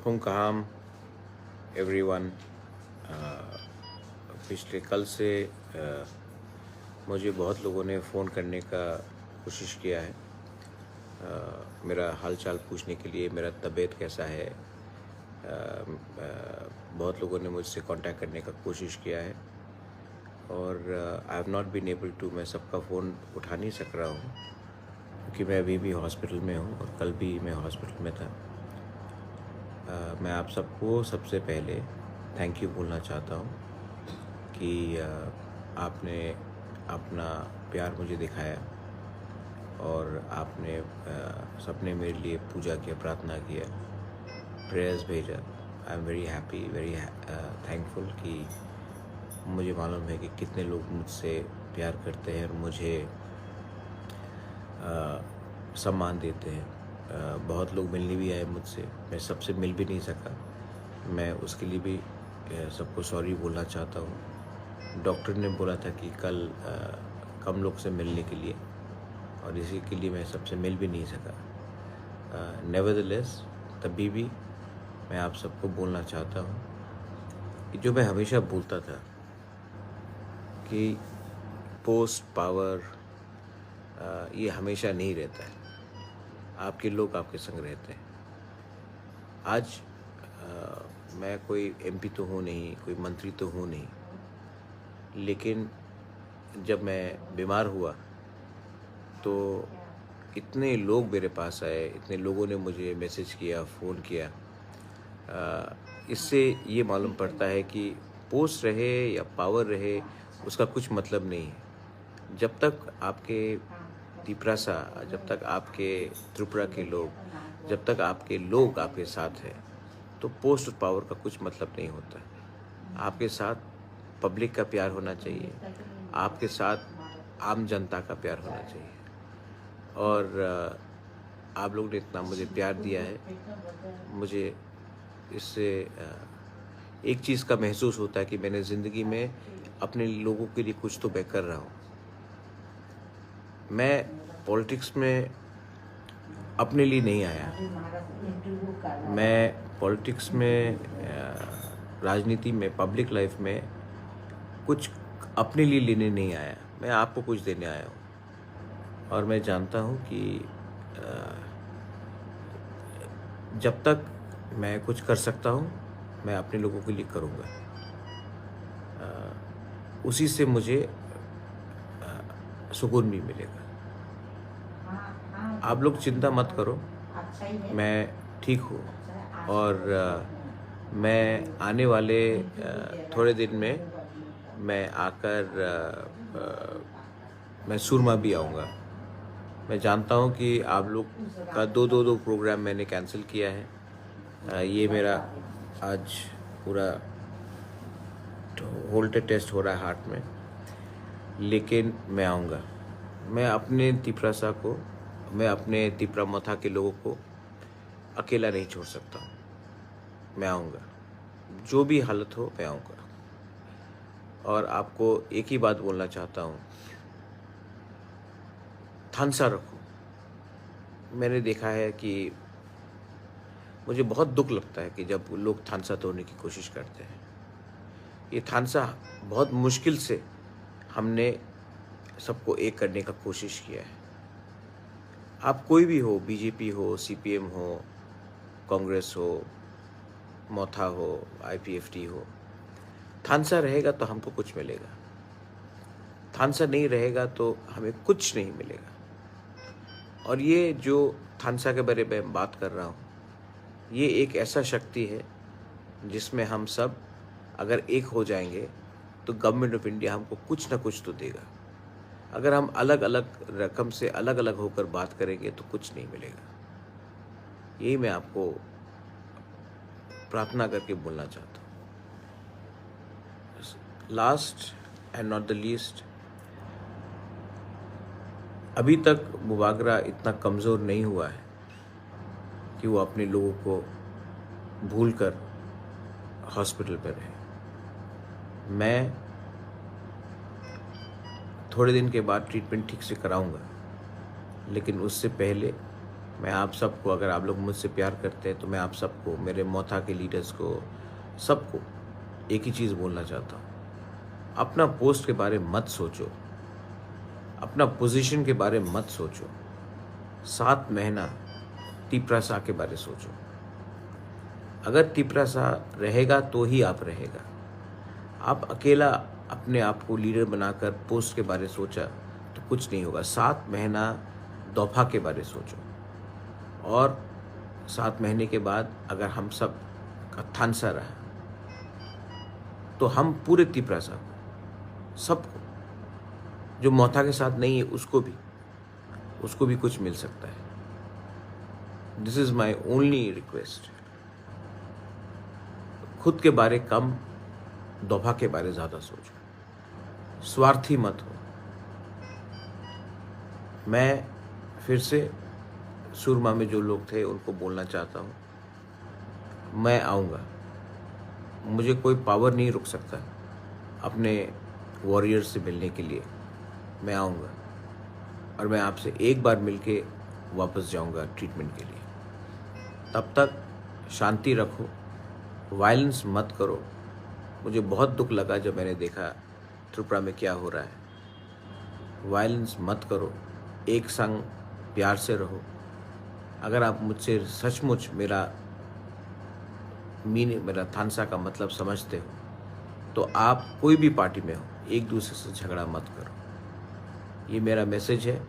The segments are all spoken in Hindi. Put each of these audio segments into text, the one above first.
काम एवरीवन। पिछले कल से मुझे बहुत लोगों ने फ़ोन करने का कोशिश किया है, मेरा हाल चाल पूछने के लिए, मेरा तबीयत कैसा है। बहुत लोगों ने मुझसे कांटेक्ट करने का कोशिश किया है और I have not been able to, मैं सबका फ़ोन उठा नहीं सक रहा हूँ क्योंकि मैं अभी भी हॉस्पिटल में हूँ और कल भी मैं हॉस्पिटल में था। मैं आप सबको सबसे पहले थैंक यू बोलना चाहता हूँ कि आपने अपना प्यार मुझे दिखाया और आपने सबने मेरे लिए पूजा किया, प्रार्थना किया, प्रेयर्स भेजा। I am very happy, very thankful कि मुझे मालूम है कि कितने लोग मुझसे प्यार करते हैं और मुझे सम्मान देते हैं। बहुत लोग मिलने भी आए मुझसे, मैं सबसे मिल भी नहीं सका। मैं उसके लिए भी सबको सॉरी बोलना चाहता हूँ। डॉक्टर ने बोला था कि कल कम लोग से मिलने के लिए, और इसी के लिए मैं सबसे मिल भी नहीं सका। नेवरदलेस तभी भी मैं आप सबको बोलना चाहता हूँ कि जो मैं हमेशा बोलता था कि पोस्ट पावर ये हमेशा नहीं रहता है, आपके लोग आपके संग रहते हैं। आज मैं कोई एमपी तो हूँ नहीं, कोई मंत्री तो हूँ नहीं, लेकिन जब मैं बीमार हुआ तो इतने लोग मेरे पास आए, इतने लोगों ने मुझे मैसेज किया, फ़ोन किया। इससे ये मालूम पड़ता है कि पोस्ट रहे या पावर रहे, उसका कुछ मतलब नहीं है। जब तक आपके तिपरासा, जब तक आपके त्रिपुरा के लोग, जब तक आपके लोग आपके साथ हैं, तो पोस्ट और पावर का कुछ मतलब नहीं होता। आपके साथ पब्लिक का प्यार होना चाहिए, आपके साथ आम जनता का प्यार होना चाहिए। और आप लोग ने इतना मुझे प्यार दिया है, मुझे इससे एक चीज़ का महसूस होता है कि मैंने ज़िंदगी में अपने लोगों के लिए कुछ तो मैं कर रहा हूँ। मैं पॉलिटिक्स में अपने लिए नहीं आया, मैं पॉलिटिक्स में, राजनीति में, पब्लिक लाइफ में कुछ अपने लिए लेने नहीं आया, मैं आपको कुछ देने आया हूँ। और मैं जानता हूँ कि जब तक मैं कुछ कर सकता हूँ मैं अपने लोगों के लिए करूँगा। उसी से मुझे सुकून भी मिलेगा। आप लोग चिंता मत करो, मैं ठीक हूँ और मैं आने वाले थोड़े दिन में मैं आकर मैं सुरमा भी आऊँगा। मैं जानता हूँ कि आप लोग का दो प्रोग्राम मैंने कैंसिल किया है। ये मेरा आज पूरा होल्टर टेस्ट हो रहा है हार्ट में, लेकिन मैं आऊँगा। मैं अपने तिपरासा को, मैं अपने तिपरामथा के लोगों को अकेला नहीं छोड़ सकता हूँ। मैं आऊँगा, जो भी हालत हो मैं आऊँगा। और आपको एक ही बात बोलना चाहता हूँ, थानसा रखो। मैंने देखा है कि मुझे बहुत दुख लगता है कि जब लोग थानसा तोड़ने की कोशिश करते हैं। ये थानसा बहुत मुश्किल से हमने सबको एक करने का कोशिश किया है। आप कोई भी हो, बीजेपी हो, सीपीएम हो, कांग्रेस हो, मोथा हो, आईपीएफटी हो, थानसा रहेगा तो हमको कुछ मिलेगा। थानसा नहीं रहेगा तो हमें कुछ नहीं मिलेगा। और ये जो थानसा के बारे में बात कर रहा हूँ, ये एक ऐसा शक्ति है जिसमें हम सब अगर एक हो जाएंगे तो गवर्नमेंट ऑफ इंडिया हमको कुछ ना कुछ तो देगा। अगर हम अलग अलग रकम से अलग अलग होकर बात करेंगे तो कुछ नहीं मिलेगा। यही मैं आपको प्रार्थना करके बोलना चाहता हूँ। Last and not the least, अभी तक मुबागरा इतना कमज़ोर नहीं हुआ है कि वो अपने लोगों को भूलकर हॉस्पिटल पर रहे। मैं थोड़े दिन के बाद ट्रीटमेंट ठीक से कराऊंगा, लेकिन उससे पहले मैं आप सबको, अगर आप लोग मुझसे प्यार करते हैं तो मैं आप सबको, मेरे मोथा के लीडर्स को, सबको एक ही चीज़ बोलना चाहता हूँ। अपना पोस्ट के बारे में मत सोचो, अपना पोजीशन के बारे में मत सोचो। 7 महीना तिपरासा के बारे सोचो। अगर तिपरासा रहेगा तो ही आप रहेगा। आप अकेला अपने आप को लीडर बनाकर पोस्ट के बारे सोचा तो कुछ नहीं होगा। 7 महीना दौफा के बारे सोचो, और 7 महीने के बाद अगर हम सब का थानसा रहा तो हम पूरे तिपरासा को, सबको, जो मोथा के साथ नहीं है उसको भी कुछ मिल सकता है। This is my only request. खुद के बारे कम, दौफा के बारे ज़्यादा सोचो, स्वार्थी मत हो। मैं फिर से सुरमा में जो लोग थे उनको बोलना चाहता हूँ, मैं आऊँगा। मुझे कोई पावर नहीं रुक सकता अपने वॉरियर से मिलने के लिए। मैं आऊँगा और मैं आपसे एक बार मिलके वापस जाऊँगा ट्रीटमेंट के लिए। तब तक शांति रखो, वायलेंस मत करो। मुझे बहुत दुख लगा जब मैंने देखा त्रिपुरा में क्या हो रहा है। वायलेंस मत करो, एक संग प्यार से रहो। अगर आप मुझसे सचमुच मेरा थानसा का मतलब समझते हो तो आप कोई भी पार्टी में हो, एक दूसरे से झगड़ा मत करो। ये मेरा मैसेज है।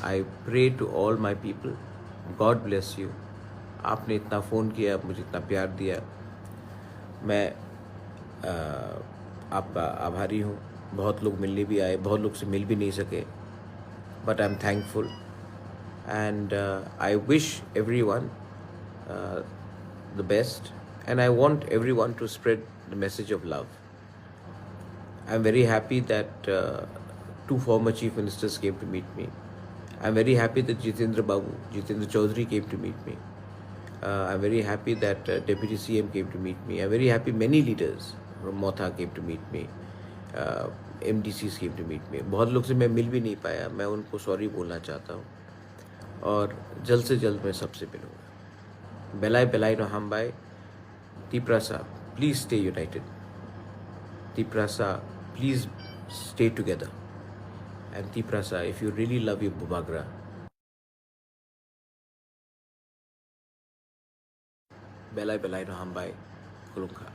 I pray to all my people, God bless you. आपने इतना फ़ोन किया, मुझे इतना प्यार दिया, मैं आपका आभारी हूँ। बहुत लोग मिलने भी आए, बहुत लोग से मिल भी नहीं सके, but I am thankful and I wish every one the best, and I want everyone to spread the message of love. I'm very happy that 2 former chief ministers came to meet me. I'm very happy that Jitendra Chaudhary came to meet me. I'm very happy that Deputy CM came to meet me. I'm very happy many leaders from Motha came to meet me. MDCs came to meet me. बहुत लोग से मैं मिल भी नहीं पाया, मैं उनको सॉरी बोलना चाहता हूँ और जल्द से जल्द मैं सबसे मिलूँगा। Belai Belai no Hambai, Tiprasa, please stay united. Tiprasa, please stay together. And Tiprasa, if you really love your Bubagra, Belai Belai no Hambai, Kulungka.